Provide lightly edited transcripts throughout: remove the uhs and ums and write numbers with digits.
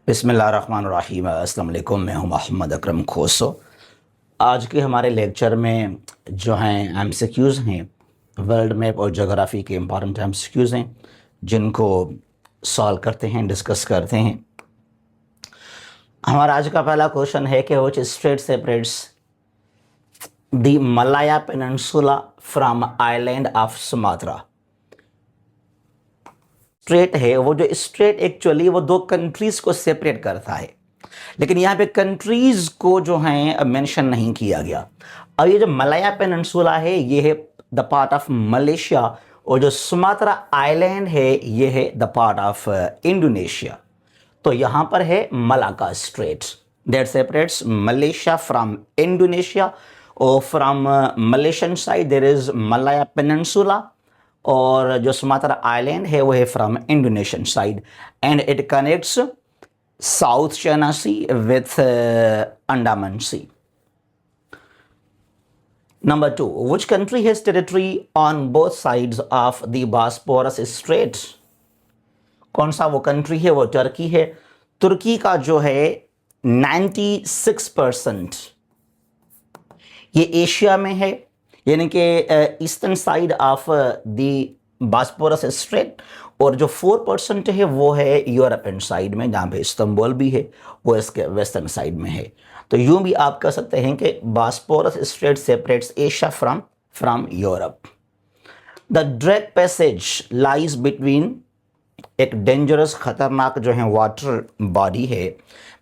बिस्मिल्लाहिर्रहमानिर्रहीम। अस्सलाम वालेकुम। मैं हूं मोहम्मद अकरम खोसो। आज के हमारे लेक्चर में जो हैं एमसीक्यूज़ हैं, वर्ल्ड मैप और जोग्राफ़ी के इम्पॉर्टेंट एमसीक्यूज़ हैं जिनको सॉल्व करते हैं, डिस्कस करते हैं। हमारा आज का पहला क्वेश्चन है कि which state separates the Malaya peninsula from island of Sumatra. Straight है वो, जो स्ट्रेट एक्चुअली वो दो कंट्रीज को सेपरेट करता है, लेकिन यहाँ पे कंट्रीज को जो है मेंशन नहीं किया गया। अब ये जो मलाया पेनिनसुला है ये है द पार्ट ऑफ मलेशिया, और जो सुमात्रा आइलैंड है ये है द पार्ट ऑफ इंडोनेशिया। तो यहाँ पर है Malacca strait that separates Malaysia from Indonesia, और from Malaysian side there is Malaya peninsula, और जो सुमात्रा आइलैंड है वो है from Indonesian side, and it connects South China Sea with Andaman Sea. Number 2, which country has territory on both sides of the Bosphorus Strait? कौन सा वो country है? वो टर्की है। तुर्की का जो है 96% ये एशिया में है, यानी कि eastern side of the Bosphorus straight, और जो 4% है वो है यूरोपियन साइड में, जहाँ पे इस्तांबुल भी है, वो इसके वेस्टर्न साइड में है। तो यूं भी आप कह सकते हैं कि Bosphorus strait separates Asia from Europe. The Drake passage lies between, एक डेंजरस खतरनाक जो है वाटर बॉडी है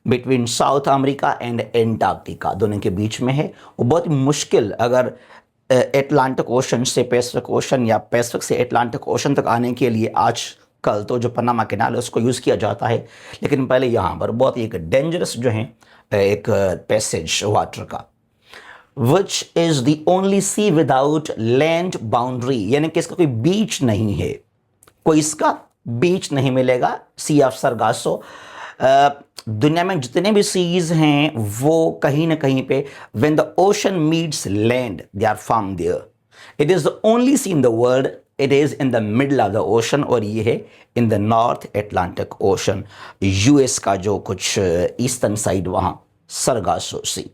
between South America and Antarctica, दोनों के बीच में है। वो बहुत मुश्किल, अगर एटलांटिक ओशन से पैसिफिक ओशन या पैसिफिक से एटलांटिक ओशन तक आने के लिए आज कल तो जो पनामा कैनाल है उसको यूज़ किया जाता है, लेकिन पहले यहाँ पर बहुत एक डेंजरस जो है एक पैसेज वाटर का। Which is the only sea without land boundary, यानी कि इसका कोई बीच नहीं है, कोई इसका बीच नहीं मिलेगा। सी ऑफ सरगासो, दुनिया में जितने भी सीज हैं वो कहीं ना कहीं पे when the ocean meets land they are found there. It is the only sea in the world, it is in the middle of the ocean, और ये है in the north Atlantic ocean, US का जो कुछ eastern side वहां Sargasso sea.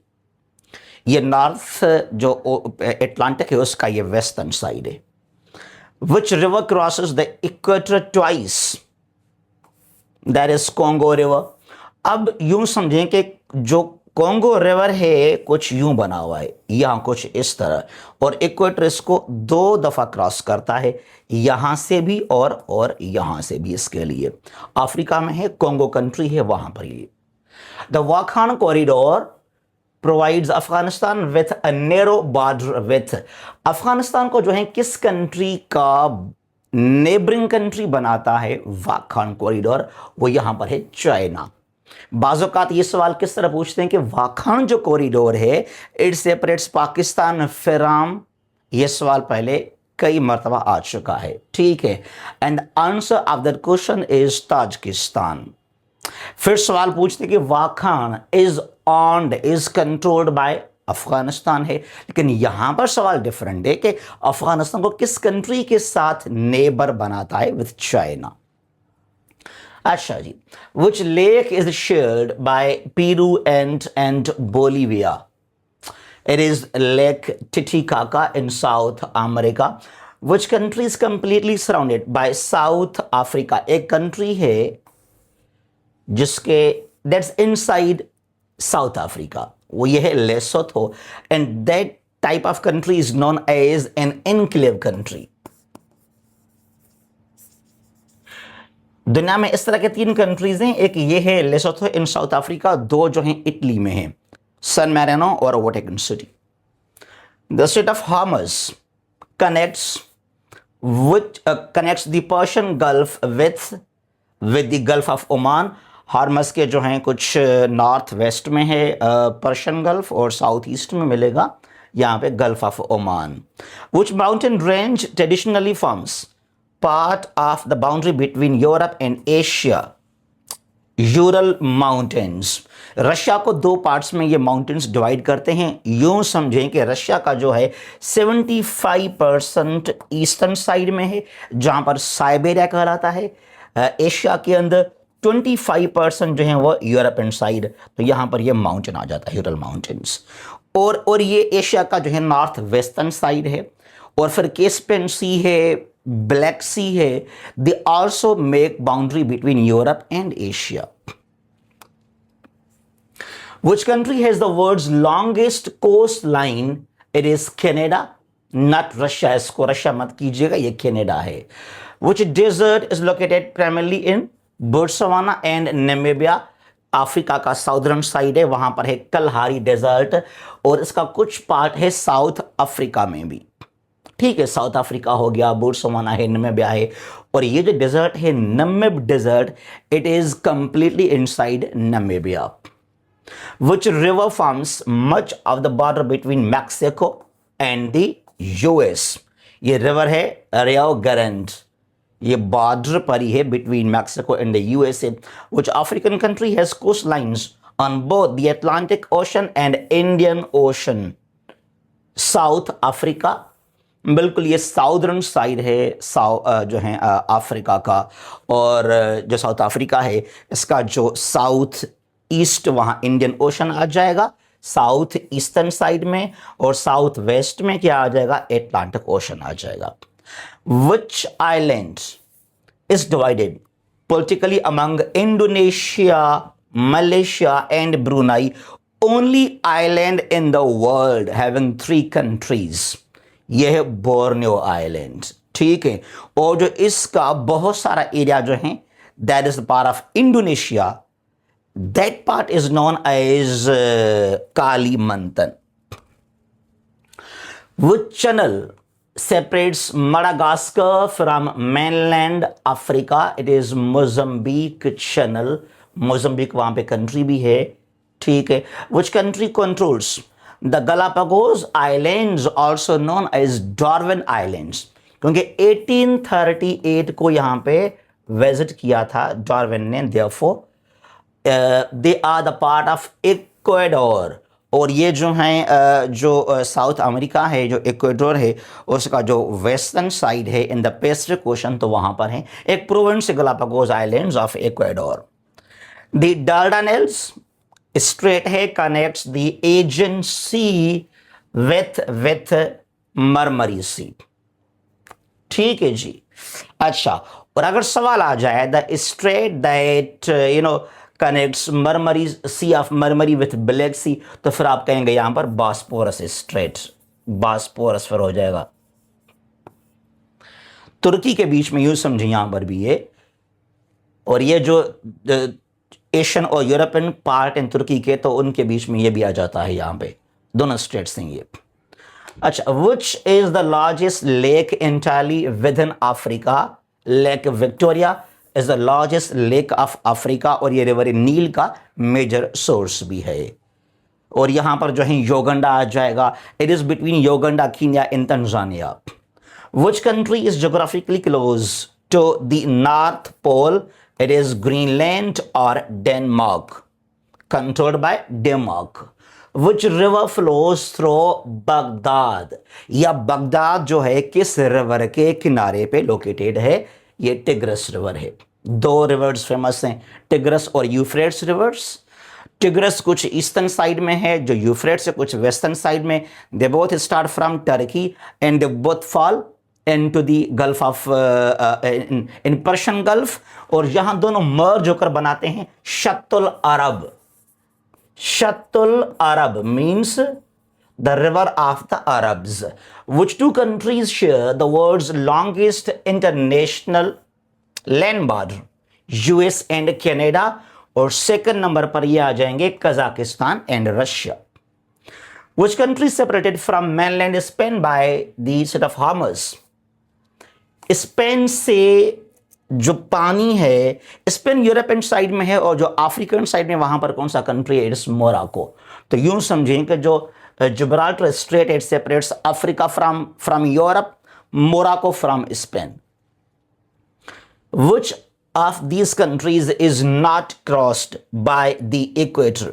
ये नॉर्थ जो एटलांटिक है उसका ये वेस्टर्न साइड है। Which river crosses the equator twice, that is Congo river. अब यूं समझें कि जो कॉन्गो रिवर है कुछ यूं बना हुआ है, यहां कुछ इस तरह, और इक्वेटर इसको 2 दफा क्रॉस करता है, यहां से भी और यहां से भी। इसके लिए अफ्रीका में है, कॉन्गो कंट्री है वहां पर ये। The Wakhan corridor provides Afghanistan with a narrow border with, Afghanistan को जो है किस कंट्री का नेबरिंग कंट्री बनाता है वाखान कॉरिडोर? वो यहां पर है चाइना। बाज़ौकात ये सवाल किस तरह पूछते हैं कि वाखान जो कॉरिडोर है इट सेपरेट्स पाकिस्तान फ्रॉम, ये सवाल पहले कई मरतबा आ चुका है, ठीक है। And answer of that question is Tajikistan. फिर सवाल पूछते हैं कि Wakhan is owned, is controlled by Afghanistan है, लेकिन यहां पर सवाल डिफरेंट है कि अफगानिस्तान को किस कंट्री के साथ नेबर बनाता है? With China. अच्छा जी, which lake is shared by Peru and Bolivia? It is Lake Titicaca in South America. Which country is completely surrounded by South Africa? एक कंट्री है जिसके दैट्स इनसाइड साउथ अफ्रीका, वो ये है Lesotho, and that type of country is known as an enclave country. दुनिया में इस तरह के 3 कंट्रीज हैं, एक ये है लेसोथो इन साउथ अफ्रीका, 2 जो हैं इटली में हैं, सन मैरिनो और Vatican City. The strait of Hormuz connects the Persian Gulf with the Gulf of Oman. Hormuz के जो हैं कुछ नॉर्थ वेस्ट में है पर्शियन गल्फ, और साउथ ईस्ट में मिलेगा यहाँ पे Gulf of Oman. Which mountain range traditionally forms part of the boundary between Europe and Asia? Ural Mountains. Russia को 2 पार्ट्स में ये माउंटेन्स डिवाइड करते हैं। यूं समझें कि रशिया का जो है 75% ईस्टर्न साइड में है, जहां पर साइबेरिया कहलाता है। एशिया के अंदर 25% जो है वो यूरोपियन साइड, तो यहाँ पर ये माउंटेन आ जाता है, यूरल माउंटेन्स। और ये एशिया का जो है नॉर्थ वेस्टर्न साइड है। और फिर कैस्पियन सी है, ब्लैक सी है, they also make boundary between Europe and Asia. Which country has the world's longest coastline? It is Canada, not Russia. इसको रशिया मत कीजिएगा, ये कनाडा है। Which desert is located primarily in Botswana and Namibia? Africa का southern side है, वहां पर है कलहारी डेजर्ट, और इसका कुछ पार्ट है साउथ अफ्रीका में भी। ठीक है, साउथ अफ्रीका हो गया, बोट्सवाना है, नमीबिया है। और ये जो डेजर्ट है Namib desert, it is completely inside Namibia. Which river forms much of the border between Mexico and the US? ये रिवर है रियो ग्रांड, ये बॉर्डर पर ही है between Mexico and the USA. Which African country has coastlines on both the Atlantic Ocean and Indian Ocean? South Africa, बिल्कुल ये southern side है जो है अफ्रीका का। और जो साउथ अफ्रीका है इसका जो साउथ ईस्ट, वहां इंडियन ओशन आ जाएगा साउथ ईस्टर्न साइड में, और साउथ वेस्ट में क्या आ जाएगा, एटलांटिक ओशन आ जाएगा। Which island is divided politically among Indonesia, Malaysia and Brunei, only island in the world having 3 countries? यह है बोर्नियो आइलैंड। ठीक है, और जो इसका बहुत सारा एरिया जो है that is part of Indonesia, that part is known as Kalimantan. Which channel separates Madagascar from mainland Africa? It is Mozambique channel. Mozambique वहां पे कंट्री भी है। ठीक है, which country controls the Galapagos Islands, also known as Darwin Islands? क्योंकि 1838 को यहां पे विजिट किया था डार्विन ने, therefore they are the part of Ecuador. और ये जो है जो साउथ अमेरिका है, जो इक्वेडोर है, उसका जो वेस्टर्न साइड है इन द पैसिफिक ओशन, तो वहां पर है एक province Galapagos islands of Ecuador. The Dardanelles strait है connects the Aegean sea with Marmara sea. ठीक है जी। अच्छा, और अगर सवाल आ जाए the strait that connects Marmara sea of Marmara with Black Sea, तो फिर आप कहेंगे यहां पर बॉस्पोरस स्ट्रेट, बॉस्पोरस फिर हो जाएगा। तुर्की के बीच में यूं समझे यहां पर भी ये, और ये जो एशियन और यूरोपियन पार्ट इन तुर्की के, तो उनके बीच में ये भी आ जाता है, यहां पे दोनों स्टेट्स हैं ये। अच्छा, which is the largest lake entirely with in Africa? Lake Victoria is the largest lake of Africa, और ये रिवर नील का मेजर सोर्स भी है। और यहां पर जो है योगंडा आ जाएगा, it is between Uganda, Kenya and Tanzania. Which country is geographically close to the North Pole? It is Greenland और Denmark, controlled by Denmark. Which river flows through Baghdad? या बगदाद जो है किस रिवर के किनारे पे लोकेटेड है? ये टिग्रस रिवर है। 2 रिवर्स फेमस हैं, टिग्रस और यूफ्रेट्स रिवर्स। टिग्रस कुछ ईस्टर्न साइड में है, जो यूफ्रेट्स है कुछ वेस्टर्न साइड में। They both start from Turkey and they both fall into the Gulf of in Persian Gulf, और यहां दोनों मर्ज होकर बनाते हैं शत्तुल अरब। शत्तुल अरब means the river of the Arabs. Which 2 countries share the world's longest international land border? US and Canada, और second number पर ये आ जाएंगे Kazakhstan and Russia. Which country separated from mainland Spain by the Strait of Hormuz? Spain से जो पानी है, Spain European side में है, और जो अफ्रीकन साइड में वहां पर कौन सा कंट्री है? It's Morocco. तो यूं समझें कि जो Gibraltar straight it separates Africa from Europe, Morocco from Spain. Which of these countries is not crossed by the equator?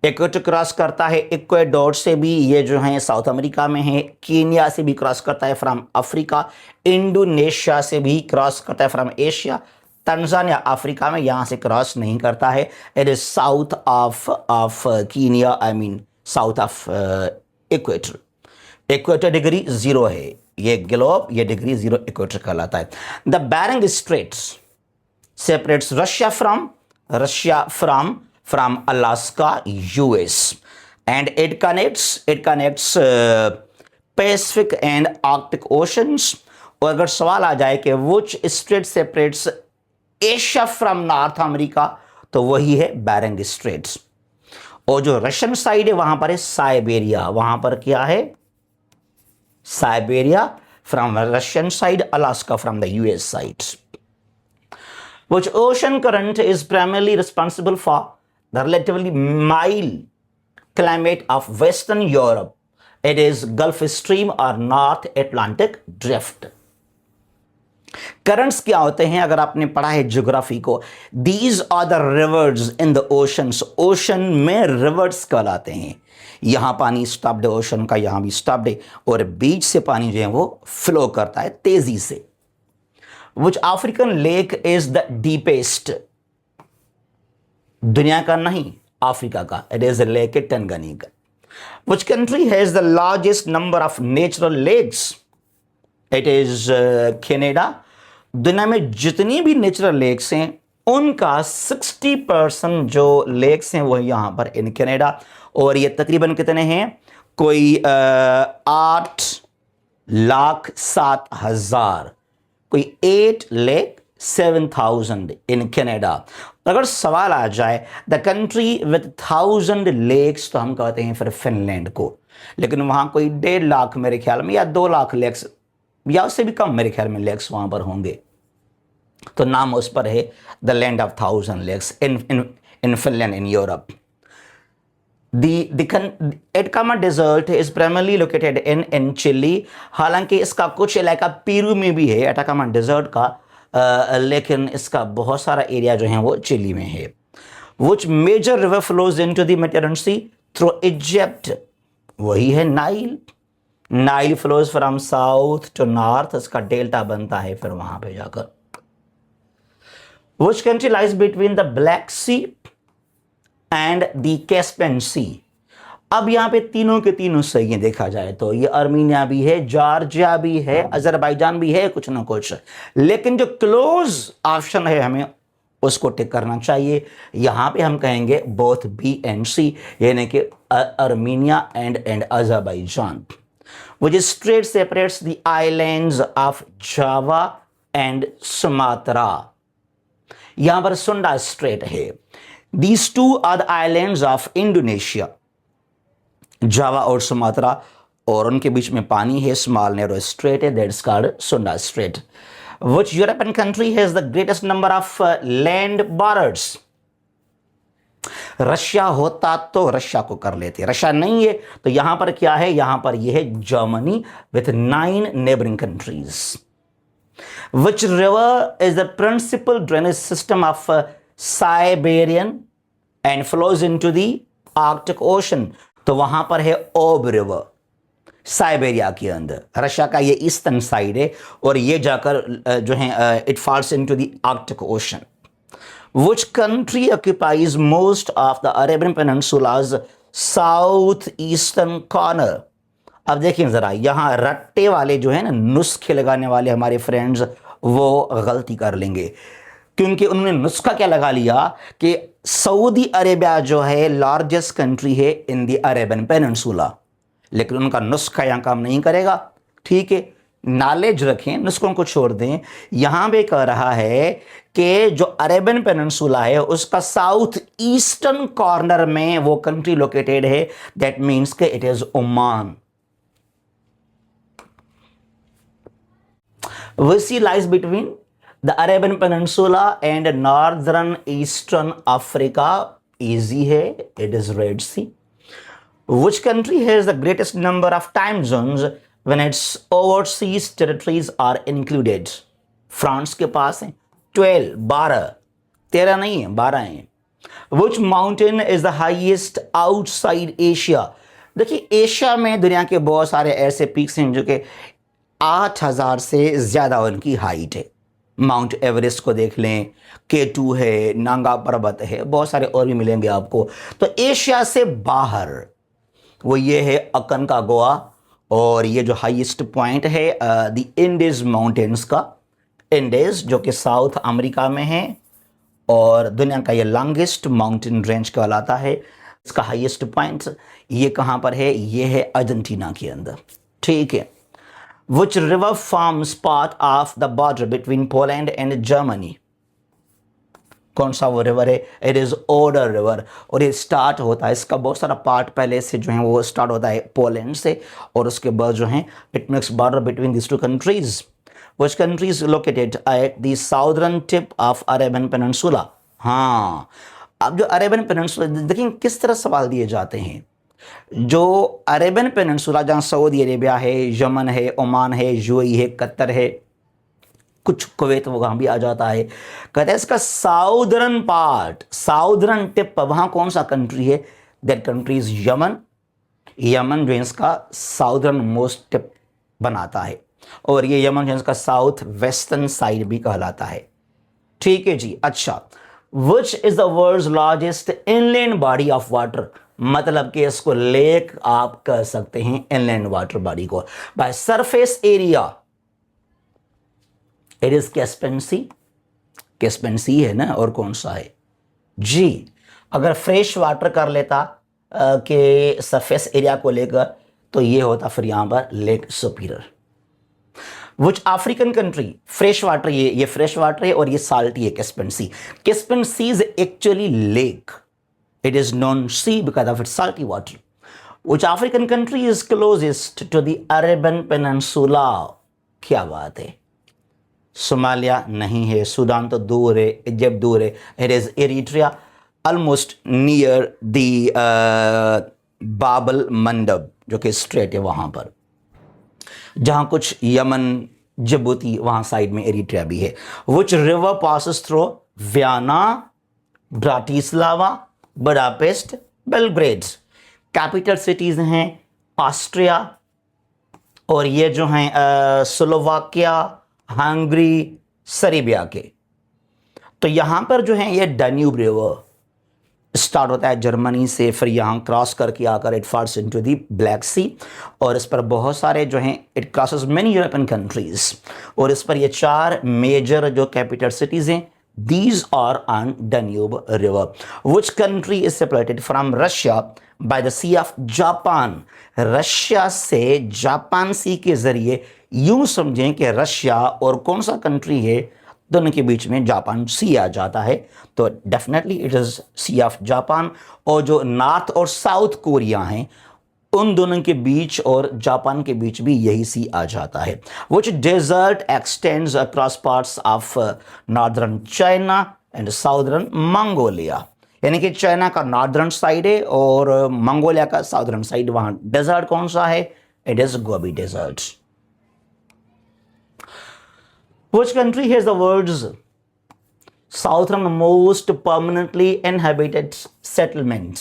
Equator cross करता है इक्वेडोर से भी, ये जो है साउथ अमेरिका में है। कीनिया से भी क्रॉस करता है फ्रॉम अफ्रीका। इंडोनेशिया से भी क्रॉस करता है फ्रॉम एशिया। तंजानिया अफ्रीका में यहां से क्रॉस नहीं करता है. It is south of Kenya, I mean south of equator. Equator degree 0 है, ये ग्लोब, ये डिग्री 0 इक्वेटर कहलाता है. The Bering straits separates Russia from Alaska, US, and it connects Pacific and Arctic Oceans. और अगर सवाल आ जाए कि which strait separates Asia from north America, तो वही है बैरिंग स्ट्रेट्स. और जो रशियन साइड है वहां पर है साइबेरिया. वहां पर क्या है? Siberia from Russian side, Alaska from the US side. Which ocean current is primarily responsible for the relatively mild climate of Western Europe? It is Gulf Stream or North Atlantic Drift. Currents क्या होते हैं? अगर आपने पढ़ा है geography को, these are the rivers in the oceans. Ocean में rivers कहलाते हैं. यहां पानी स्टॉप्ड है ओशन का, यहां भी स्टॉप्ड है, और बीच से पानी जो है वो फ्लो करता है तेजी से. Which African lake is the deepest? दुनिया का नहीं, अफ्रीका का. It is a lake Tanganyika. Which country has the largest number of natural lakes? It is Canada. दुनिया में जितनी भी नेचुरल लेक्स हैं उनका 60% जो लेक्स हैं वो यहां पर इन कनाडा. और ये तकरीबन कितने हैं? कोई 8,07,000, कोई 8,07,000 इन कनाडा. अगर सवाल आ जाए द कंट्री विथ 1,000 लेक्स, तो हम कहते हैं फिर फिनलैंड को. लेकिन वहां कोई 1.5 लाख मेरे ख्याल में, या 2 लाख लेक्स, या उससे भी कम मेरे ख्याल में लेक्स वहां पर होंगे. तो नाम उस पर है the land of 1,000 lakes in Finland in Europe. The Atacama Desert is primarily located in Chile. हालांकि इसका कुछ इलाका पेरू में भी है अटाकामा डेजर्ट का, लेकिन इसका बहुत सारा एरिया जो है वो चिली में है. Which major river flows into the Mediterranean Sea through Egypt? वही है Nile. Nile flows from south to north, इसका डेल्टा बनता है फिर वहां पे जाकर. Which country lies between the Black Sea and the Caspian Sea? अब यहां पे तीनों के तीनों सही है देखा जाए तो. ये अर्मीनिया भी है, जॉर्जिया भी है, अजरबैजान भी है, कुछ ना कुछ. लेकिन जो क्लोज ऑप्शन है हमें उसको टिक करना चाहिए. यहां पे हम कहेंगे बोथ बी एंड सी, यानी कि Armenia and Azerbaijan. Which straight separates the islands of Java and Sumatra? यहां पर सुंडा स्ट्रेट है. These two are the islands of Indonesia, जावा और सुमात्रा, और उनके बीच में पानी है, स्मॉल नैरो स्ट्रेट है, दैट्स कॉल्ड सुंडा straight. Which European country has the greatest number of land borders? Russia होता तो रशिया को कर लेते, रशिया नहीं है तो यहां पर क्या है? यहां पर यह है Germany with 9 neighboring countries. Which river is the principal drainage system of Siberian and flows into the Arctic Ocean? तो वहां पर है ओब रिवर, साइबेरिया के अंदर. रशिया का ये ईस्टर्न साइड है और ये जाकर जो है it falls into the Arctic ocean. Which country occupies most of the Arabian Peninsula's southeastern corner? अब देखिए जरा, यहां रट्टे वाले जो है ना, नुस्खे लगाने वाले हमारे फ्रेंड्स, वो गलती कर लेंगे, क्योंकि उन्होंने नुस्खा क्या लगा लिया कि सऊदी अरेबिया जो है लार्जेस्ट कंट्री है इन द अरेबियन पेनिनसुला. लेकिन उनका नुस्खा यहां काम नहीं करेगा. ठीक है, नॉलेज रखें, नुस्खों को छोड़ दें. यहां पे कह रहा है कि जो अरेबियन पेनिनसुला है उसका साउथ ईस्टर्न कॉर्नर में वो कंट्री लोकेटेड है. दैट मीन्स कि it is Oman. Which sea lies between the Arabian Peninsula and northern eastern Africa? Easy है, it is Red Sea. Which country has the greatest number of time zones when its overseas territories are included? France के पास है 12, 12, 13 नहीं है, 12 है. Which mountain is the highest outside Asia? देखिए, Asia में दुनिया के बहुत सारे ऐसे पीक्स हैं जो कि 8,000 से ज्यादा उनकी हाइट है. माउंट एवरेस्ट को देख लें, K2 है, नांगा पर्वत है, बहुत सारे और भी मिलेंगे आपको। तो एशिया से बाहर वो ये है अकनकागुआ, और ये जो हाईएस्ट पॉइंट है द इंडीज माउंटेन्स का, इंडीज जो कि साउथ अमेरिका में है, और दुनिया का ये लॉन्गेस्ट माउंटेन रेंज कहलाता है। इसका हाईएस्ट पॉइंट ये कहाँ पर है? ये है अर्जेंटीना के अंदर, ठीक है। Which river forms part of the border between Poland and Germany? कौन सा वो रिवर है? इट इज ओडर रिवर, और ये स्टार्ट होता है, इसका बहुत सारा पार्ट पहले से जो है वो स्टार्ट होता है पोलैंड से, और उसके बाद जो है it makes border between this two countries. Which country is located at the southern tip of Arabian peninsula? हाँ, अब जो अरेबियन पेनिनसुला, देखिए किस तरह सवाल दिए जाते हैं। जो अरेबियन पेनिनसुला जहाँ सऊदी अरेबिया है, यमन है, ओमान है, यूएई है, कतर है, कुछ कुवैत वहाँ भी आ जाता है। कहते हैं इसका साउदर्न पार्ट, साउदर्न टिप, वहाँ कौन सा कंट्री है? That country is Yemen. Yemen जो है इसका साउदर्न मोस्ट टिप बनाता है, और ये यमन जो है इसका साउथ वेस्टर्न साइड भी कहलाता है, ठीक है जी। अच्छा, which is the world's largest inland body of water? मतलब कि इसको लेक आप कह सकते हैं, इनलैंड वाटर बॉडी को। By surface area it is Caspian C, Caspian Sea है ना, और कौन सा है जी? अगर फ्रेश वाटर कर लेता के सरफेस एरिया को लेकर, तो ये होता फिर यहां पर lake Superior. Which African country, fresh water, ये फ्रेश वाटर है, और ये साल्टी है, Caspian C. Caspian sea is actually lake, it is non-sea because of its salty water. Which African country is closest to the Arabian Peninsula? क्या बात है, Somalia नहीं है, सूडान तो दूर है, इजिप्ट दूर है, it is Eritrea, almost near the बाबल मंडब जो कि स्ट्रेट है वहाँ पर, जहाँ कुछ यमन, जिबूती वहाँ साइड में एरिट्रिया भी है। Which river passes through Vienna, Bratislava, Budapest, Belgrade? Capital cities हैं ऑस्ट्रिया, और ये जो हैं स्लोवाकिया, हंगरी, सर्बिया के। तो यहां पर जो है ये डैन्यूब रिवर स्टार्ट होता है जर्मनी से, फिर यहाँ क्रॉस करके आकर it falls into the Black Sea, और इस पर बहुत सारे जो हैं it crosses many European countries, और इस पर ये 4 मेजर जो कैपिटल सिटीज हैं, these are on Danube river. Which country is separated from Russia by the Sea of Japan? Russia से जापान सी के जरिए, यूं समझें कि रशिया और कौन सा कंट्री है, दोनों के बीच में जापान सी आ जाता है, तो definitely it is sea of Japan. और जो नॉर्थ और साउथ कोरिया हैं, उन दोनों के बीच और जापान के बीच भी यही सी आ जाता है। Which desert extends across parts of northern China and southern Mongolia? यानी कि चाइना का नॉर्दर्न साइड है और मंगोलिया का साउदर्न साइड, वहां डेजर्ट कौन सा है? It is Gobi desert. Which country has the world's southernmost permanently inhabited settlement?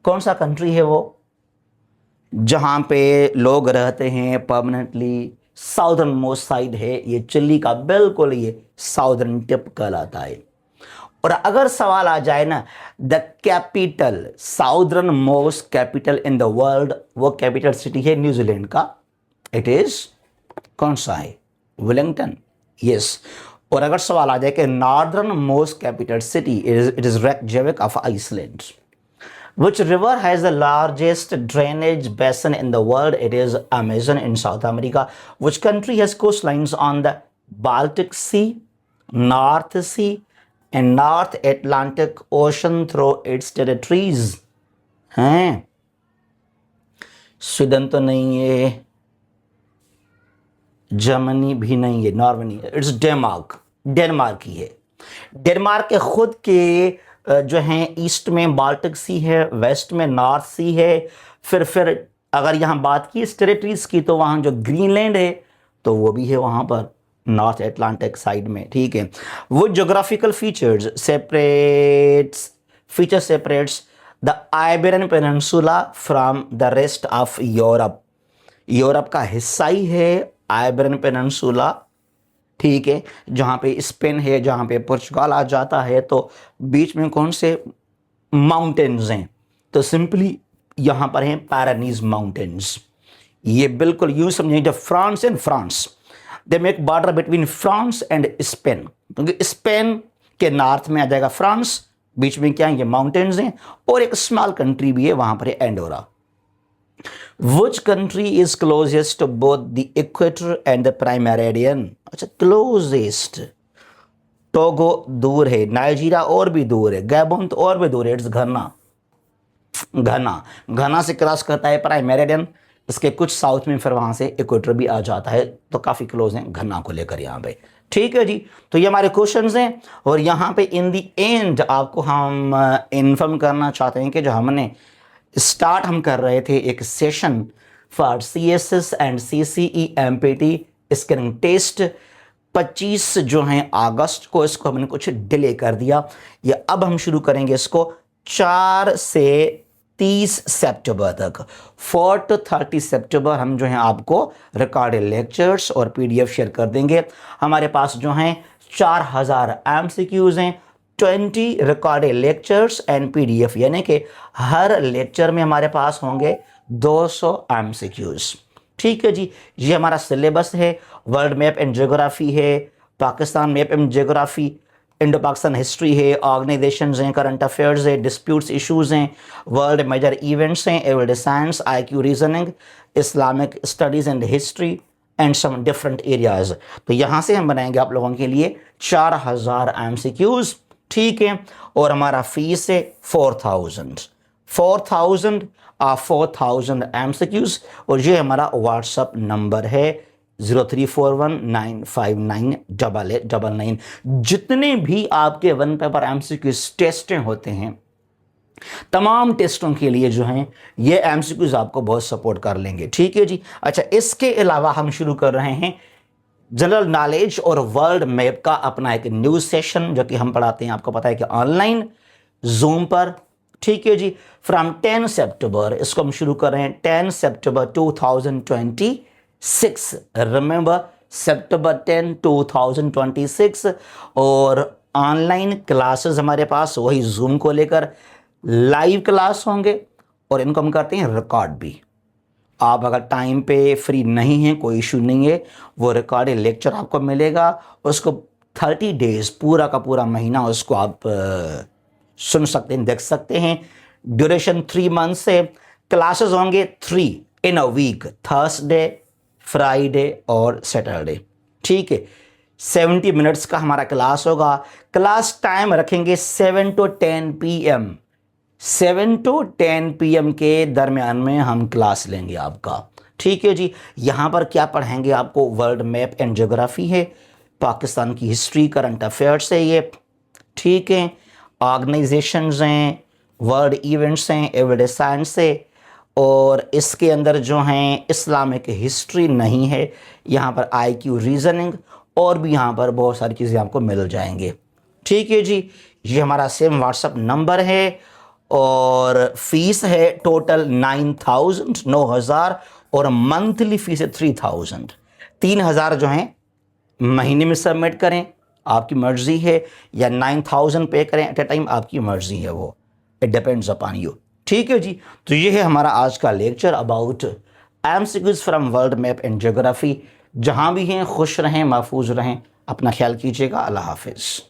कौन सा कंट्री है वो जहां पे लोग रहते हैं परमानेंटली? साउदर्न मोस्ट साइड है ये, चिली का बिल्कुल ये साउदर्न टिप कहलाता है। और अगर सवाल आ जाए ना, the capital, southern most capital in the world, वो कैपिटल सिटी है न्यूजीलैंड का, इट इज कौन सा है? Wellington, yes. और अगर सवाल आ जाए कि northern most capital city, it is Reykjavik of Iceland. Which river has the largest drainage basin in the world? It is Amazon in South America. Which country has coastlines on the Baltic Sea, North Sea, and North Atlantic Ocean through its territories? हैं? Sweden तो नहीं है, Germany भी नहीं है, Norway नहीं है, it's Denmark, Denmark ही है। डेनमार्क के खुद के जो हैं ईस्ट में बाल्टिक सी है, वेस्ट में नॉर्थ सी है, फिर अगर यहाँ बात की इस टेरिटरीज की, तो वहाँ जो ग्रीनलैंड है तो वो भी है वहाँ पर नॉर्थ अटलांटिक साइड में, ठीक है। वो geographical features separates the Iberian peninsula from the rest of Europe. Europe का हिस्सा ही है आइबेरियन पेनिनसुला, ठीक है, जहाँ पे स्पेन है, जहाँ पे पुर्तगाल आ जाता है, तो बीच में कौन से माउंटेन्स हैं? तो सिंपली यहाँ पर हैं पैरानीज माउंटेन्स। ये बिल्कुल यूं समझें, जब France and France, they make border between France and Spain, क्योंकि स्पेन के नॉर्थ में आ जाएगा फ्रांस, बीच में क्या है, ये माउंटेन्स हैं, और एक स्मॉल कंट्री भी है वहां पर, Andorra. Which country is closest to both the equator and the prime meridian? अच्छा, closest, टोगो दूर है, नाइजीरिया और भी दूर है, गैबोन तो और भी दूर है, इट्स घना, घना, घना से क्रॉस करता है प्राइम मेरिडियन, इसके कुछ साउथ में, फिर वहां से इक्वेटर भी आ जाता है, तो काफी क्लोज है घना को लेकर यहाँ पे। ठीक है जी, तो ये हमारे क्वेश्चंस हैं, और यहाँ पे इन दी एंड आपको हम इन्फॉर्म करना चाहते हैं कि जो हमने स्टार्ट हम कर रहे थे एक session for CSS and CCE MPT skilling test, 25 जो है अगस्त को, इसको हमने कुछ डिले कर दिया, ये अब हम शुरू करेंगे इसको 4 से 30 सितंबर तक। 4 to 30 सितंबर हम जो है आपको रिकॉर्डेड लेक्चर्स और PDF शेयर कर देंगे। हमारे पास जो हैं 4000 MCQs हैं, 20 रिकॉर्डेड लेक्चर्स एंड PDF, यानी कि हर लेक्चर में हमारे पास होंगे 200 MCQs। ठीक है जी, ये हमारा सिलेबस है। वर्ल्ड मैप एंड ज्योग्राफी है, Pakistan map and geography, Indo Pakistan history है, ऑर्गेनाइजेशंस हैं, करंट अफेयर्स है, डिस्प्यूट्स इश्यूज हैं, वर्ल्ड मेजर इवेंट्स हैं, everyday science, IQ reasoning, Islamic studies and history and some different areas. तो यहाँ से हम बनाएंगे आप लोगों के लिए 4000 MCQs। ठीक है, और हमारा फीस है 4000 MCQs, और ये हमारा व्हाट्सअप नंबर है 034195988899। जितने भी आपके वन पेपर MCQs टेस्टें होते हैं, तमाम टेस्टों के लिए जो हैं ये MCQs आपको बहुत सपोर्ट कर लेंगे। ठीक है जी। अच्छा, इसके अलावा हम शुरू कर रहे हैं जनरल नॉलेज और वर्ल्ड मैप का अपना एक न्यूज सेशन, जो कि हम पढ़ाते हैं, आपको पता है कि ऑनलाइन जूम पर। ठीक है जी, फ्रॉम 10 सितंबर इसको हम शुरू कर रहे हैं, 10 सितंबर 2026, रिमेंबर सितंबर 10 2026। और ऑनलाइन क्लासेस हमारे पास वही जूम को लेकर लाइव क्लास होंगे, और इनको हम करते हैं रिकॉर्ड भी। आप अगर टाइम पे फ्री नहीं हैं, कोई इशू नहीं है, वो रिकॉर्डेड लेक्चर आपको मिलेगा, उसको 30 डेज, पूरा का पूरा महीना उसको आप सुन सकते हैं, देख सकते हैं। ड्यूरेशन 3 मंथ से, क्लासेस होंगे 3 इन अ वीक, थर्सडे, फ्राइडे और सैटरडे। ठीक है, 70 मिनट्स का हमारा क्लास होगा। क्लास टाइम रखेंगे 7 to 10 PM, 7 to 10 PM के दरमियान में हम क्लास लेंगे आपका। ठीक है जी, यहाँ पर क्या पढ़ाएंगे आपको, वर्ल्ड मैप एंड ज्योग्राफी है, पाकिस्तान की हिस्ट्री, करंट अफेयर्स है ये। ठीक है, ऑर्गेनाइजेशंस हैं, वर्ल्ड इवेंट्स हैं, एवरीडे साइंस है, और इसके अंदर जो हैं इस्लामिक हिस्ट्री नहीं है, यहाँ पर IQ रीजनिंग, और भी यहाँ पर बहुत सारी चीज़ें आपको मिल जाएंगे। ठीक है जी, ये हमारा सेम व्हाट्सअप नंबर है, और फीस है टोटल 9,000, और मंथली फीस है 3,000। 3,000 जो है महीने में सबमिट करें, आपकी मर्जी है, या 9,000 पे करें एट ए टाइम, आपकी मर्जी है, वो इट डिपेंड्स अपॉन यू। ठीक है जी, तो ये है हमारा आज का lecture about MCQs from world map and geography. जहाँ भी हैं खुश रहें, महफूज रहें, अपना ख्याल कीजिएगा। अल्लाह हाफिज़।